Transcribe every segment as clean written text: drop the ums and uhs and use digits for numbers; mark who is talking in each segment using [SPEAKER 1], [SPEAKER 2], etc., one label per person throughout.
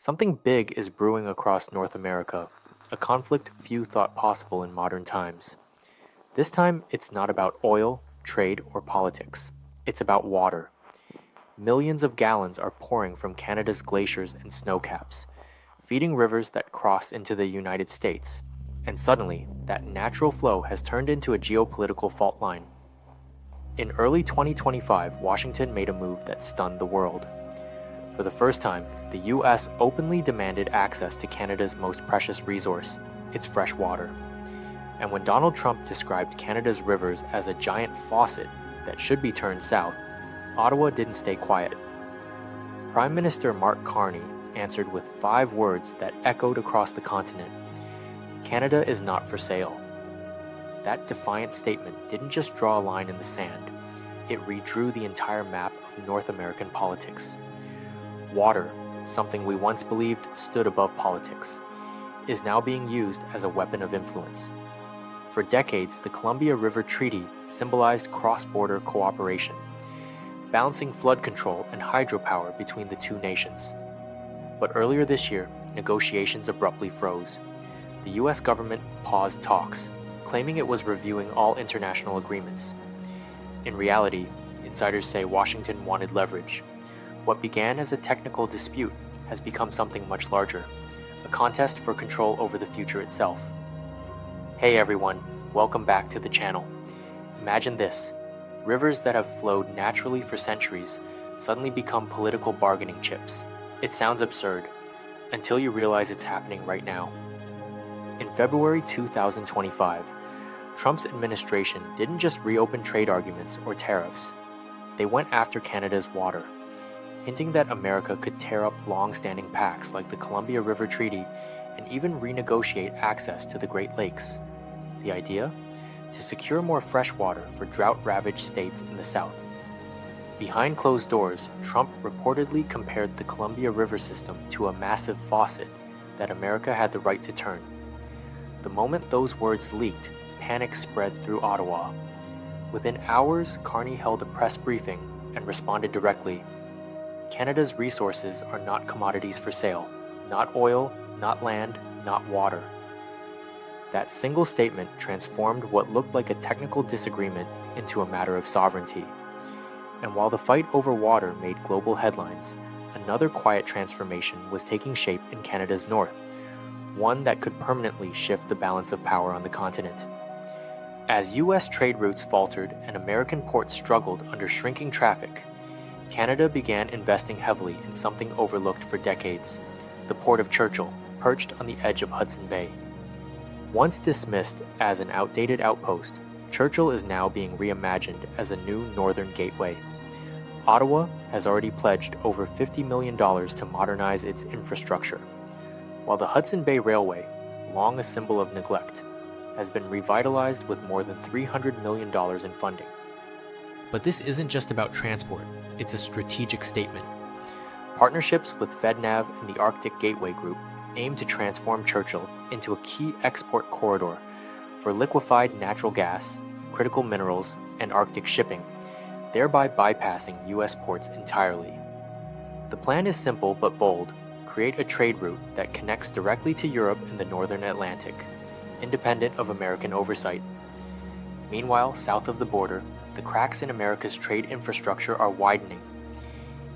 [SPEAKER 1] Something big is brewing across North America, a conflict few thought possible in modern times. This time, it's not about oil, trade, or politics. It's about water. Millions of gallons are pouring from Canada's glaciers and snowcaps, feeding rivers that cross into the United States. And suddenly, that natural flow has turned into a geopolitical fault line. In early 2025, Washington made a move that stunned the world. For the first time, the U.S. openly demanded access to Canada's most precious resource, its fresh water. And when Donald Trump described Canada's rivers as a giant faucet that should be turned south, Ottawa didn't stay quiet. Prime Minister Carney answered with 5 words that echoed across the continent: "Canada is not for sale." That defiant statement didn't just draw a line in the sand, it redrew the entire map of North American politics. Water, something we once believed stood above politics, is now being used as a weapon of influence. For decades, the Columbia River Treaty symbolized cross-border cooperation, balancing flood control and hydropower between the two nations. But earlier this year, negotiations abruptly froze. The U.S. government paused talks, claiming it was reviewing all international agreements. In reality, insiders say Washington wanted leverage. What began as a technical dispute has become something much larger, a contest for control over the future itself. Hey everyone, welcome back to the channel. Imagine this: rivers that have flowed naturally for centuries suddenly become political bargaining chips. It sounds absurd, until you realize it's happening right now. In February 2025, Trump's administration didn't just reopen trade arguments or tariffs. They went after Canada's water, hinting that America could tear up long-standing pacts like the Columbia River Treaty and even renegotiate access to the Great Lakes. The idea? To secure more fresh water for drought-ravaged states in the South. Behind closed doors, Trump reportedly compared the Columbia River system to a massive faucet that America had the right to turn. The moment those words leaked, panic spread through Ottawa. Within hours, Carney held a press briefing and responded directly: "Canada's resources are not commodities for sale. Not oil, not land, not water." That single statement transformed what looked like a technical disagreement into a matter of sovereignty. And while the fight over water made global headlines, another quiet transformation was taking shape in Canada's north, one that could permanently shift the balance of power on the continent. As U.S. trade routes faltered and American ports struggled under shrinking traffic, Canada began investing heavily in something overlooked for decades: the Port of Churchill, perched on the edge of Hudson Bay. Once dismissed as an outdated outpost, Churchill is now being reimagined as a new northern gateway. Ottawa has already pledged over $50 million to modernize its infrastructure, while the Hudson Bay Railway, long a symbol of neglect, has been revitalized with more than $300 million in funding. But this isn't just about transport, it's a strategic statement. Partnerships with FedNav and the Arctic Gateway Group aim to transform Churchill into a key export corridor for liquefied natural gas, critical minerals, and Arctic shipping, thereby bypassing U.S. ports entirely. The plan is simple but bold: create a trade route that connects directly to Europe and the northern Atlantic, independent of American oversight. Meanwhile, south of the border, the cracks in America's trade infrastructure are widening.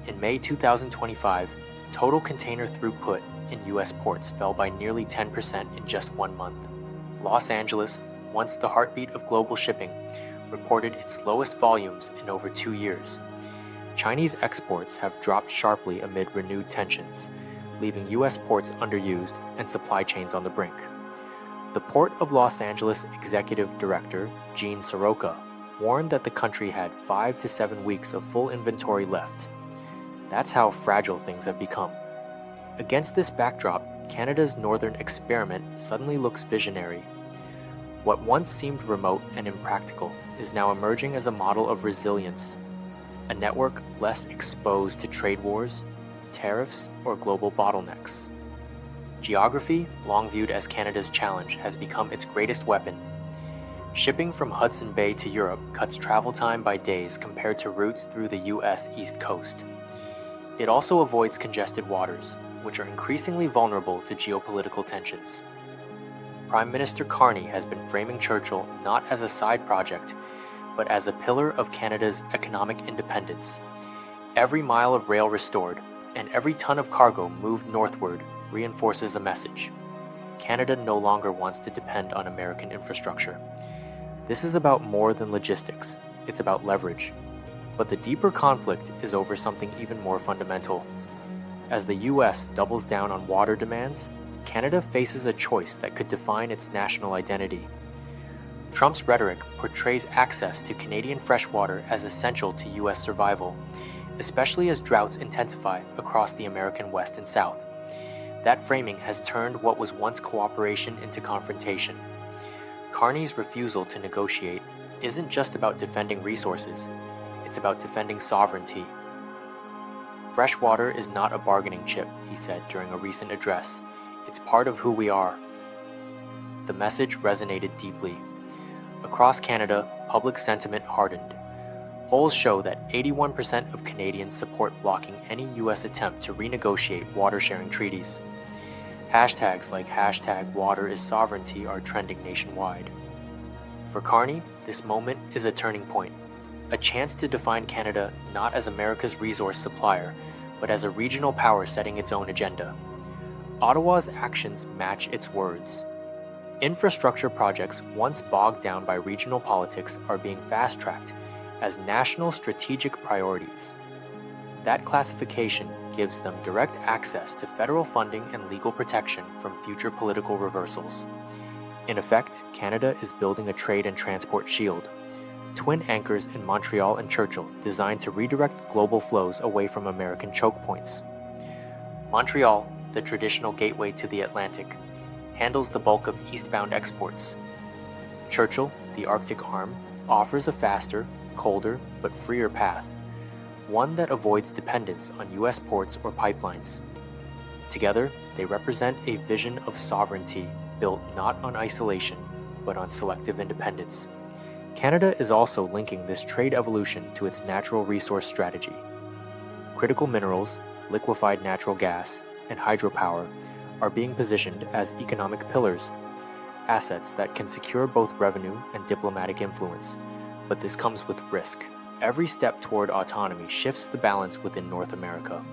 [SPEAKER 1] In May 2025, total container throughput in U.S. ports fell by nearly 10% in just 1 month. Los Angeles, once the heartbeat of global shipping, reported its lowest volumes in over 2 years. Chinese exports have dropped sharply amid renewed tensions, leaving U.S. ports underused and supply chains on the brink. The Port of Los Angeles Executive Director, Gene Soroka, warned that the country had 5 to 7 weeks of full inventory left. That's how fragile things have become. Against this backdrop, Canada's northern experiment suddenly looks visionary. What once seemed remote and impractical is now emerging as a model of resilience, a network less exposed to trade wars, tariffs, or global bottlenecks. Geography, long viewed as Canada's challenge, has become its greatest weapon. Shipping from Hudson Bay to Europe cuts travel time by days compared to routes through the U.S. East Coast. It also avoids congested waters, which are increasingly vulnerable to geopolitical tensions. Prime Minister Carney has been framing Churchill not as a side project, but as a pillar of Canada's economic independence. Every mile of rail restored and every ton of cargo moved northward reinforces a message. Canada no longer wants to depend on American infrastructure. This is about more than logistics, it's about leverage. But the deeper conflict is over something even more fundamental. As the U.S. doubles down on water demands, Canada faces a choice that could define its national identity. Trump's rhetoric portrays access to Canadian freshwater as essential to U.S. survival, especially as droughts intensify across the American West and South. That framing has turned what was once cooperation into confrontation. Carney's refusal to negotiate isn't just about defending resources, it's about defending sovereignty. Fresh water is not a bargaining chip, he said during a recent address. It's part of who we are. The message resonated deeply. Across Canada, public sentiment hardened. Polls show that 81% of Canadians support blocking any U.S. attempt to renegotiate water-sharing treaties. Hashtags like #WaterIsSovereignty are trending nationwide. For Carney, this moment is a turning point, a chance to define Canada not as America's resource supplier, but as a regional power setting its own agenda. Ottawa's actions match its words. Infrastructure projects once bogged down by regional politics are being fast-tracked as national strategic priorities. That classification gives them direct access to federal funding and legal protection from future political reversals. In effect, Canada is building a trade and transport shield, twin anchors in Montreal and Churchill designed to redirect global flows away from American choke points. Montreal, the traditional gateway to the Atlantic, handles the bulk of eastbound exports. Churchill, the Arctic arm, offers a faster, colder, but freer path, one that avoids dependence on U.S. ports or pipelines. Together, they represent a vision of sovereignty built not on isolation, but on selective independence. Canada is also linking this trade evolution to its natural resource strategy. Critical minerals, liquefied natural gas, and hydropower are being positioned as economic pillars, assets that can secure both revenue and diplomatic influence. But this comes with risk. Every step toward autonomy shifts the balance within North America.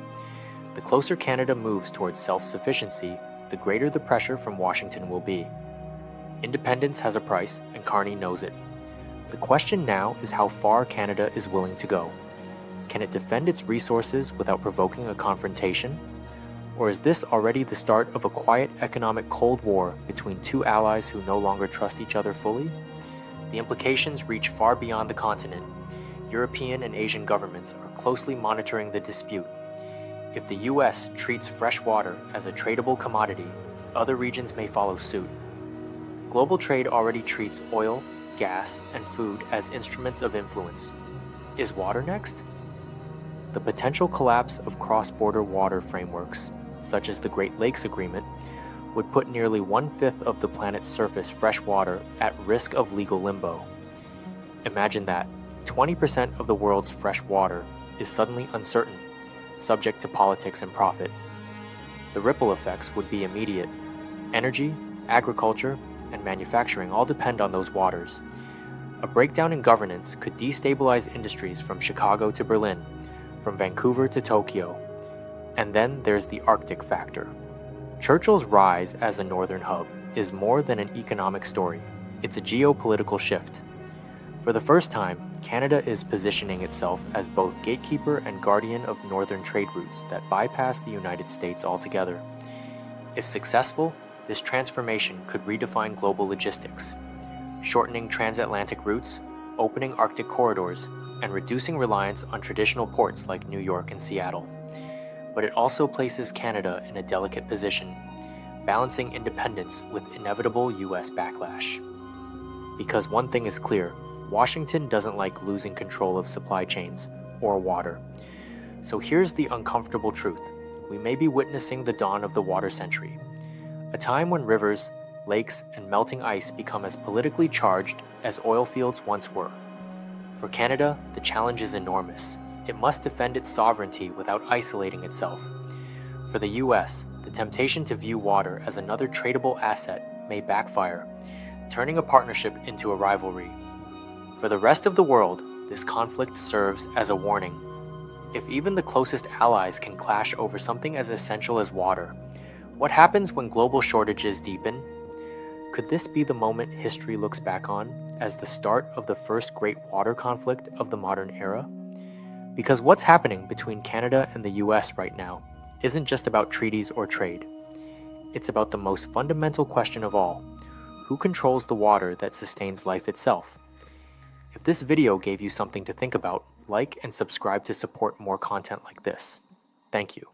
[SPEAKER 1] The closer Canada moves towards self-sufficiency, the greater the pressure from Washington will be. Independence has a price, and Carney knows it. The question now is how far Canada is willing to go. Can it defend its resources without provoking a confrontation? Or is this already the start of a quiet economic Cold War between two allies who no longer trust each other fully? The implications reach far beyond the continent. European and Asian governments are closely monitoring the dispute. If the U.S. treats fresh water as a tradable commodity, other regions may follow suit. Global trade already treats oil, gas, and food as instruments of influence. Is water next? The potential collapse of cross-border water frameworks, such as the Great Lakes Agreement, would put nearly 1/5 of the planet's surface fresh water at risk of legal limbo. Imagine that 20% of the world's fresh water is suddenly uncertain, subject to politics and profit. The ripple effects would be immediate. Energy, agriculture, and manufacturing all depend on those waters. A breakdown in governance could destabilize industries from Chicago to Berlin, from Vancouver to Tokyo. And then there's the Arctic factor. Churchill's rise as a northern hub is more than an economic story. It's a geopolitical shift. For the first time, Canada is positioning itself as both gatekeeper and guardian of northern trade routes that bypass the United States altogether. If successful, this transformation could redefine global logistics, shortening transatlantic routes, opening Arctic corridors, and reducing reliance on traditional ports like New York and Seattle. But it also places Canada in a delicate position, balancing independence with inevitable U.S. backlash. Because one thing is clear, Washington doesn't like losing control of supply chains or water. So here's the uncomfortable truth. We may be witnessing the dawn of the water century, a time when rivers, lakes, and melting ice become as politically charged as oil fields once were. For Canada, the challenge is enormous. It must defend its sovereignty without isolating itself. For the U.S., the temptation to view water as another tradable asset may backfire, turning a partnership into a rivalry. For the rest of the world, this conflict serves as a warning. If even the closest allies can clash over something as essential as water, what happens when global shortages deepen? Could this be the moment history looks back on as the start of the first great water conflict of the modern era? Because what's happening between Canada and the US right now isn't just about treaties or trade. It's about the most fundamental question of all: who controls the water that sustains life itself? If this video gave you something to think about, like and subscribe to support more content like this. Thank you.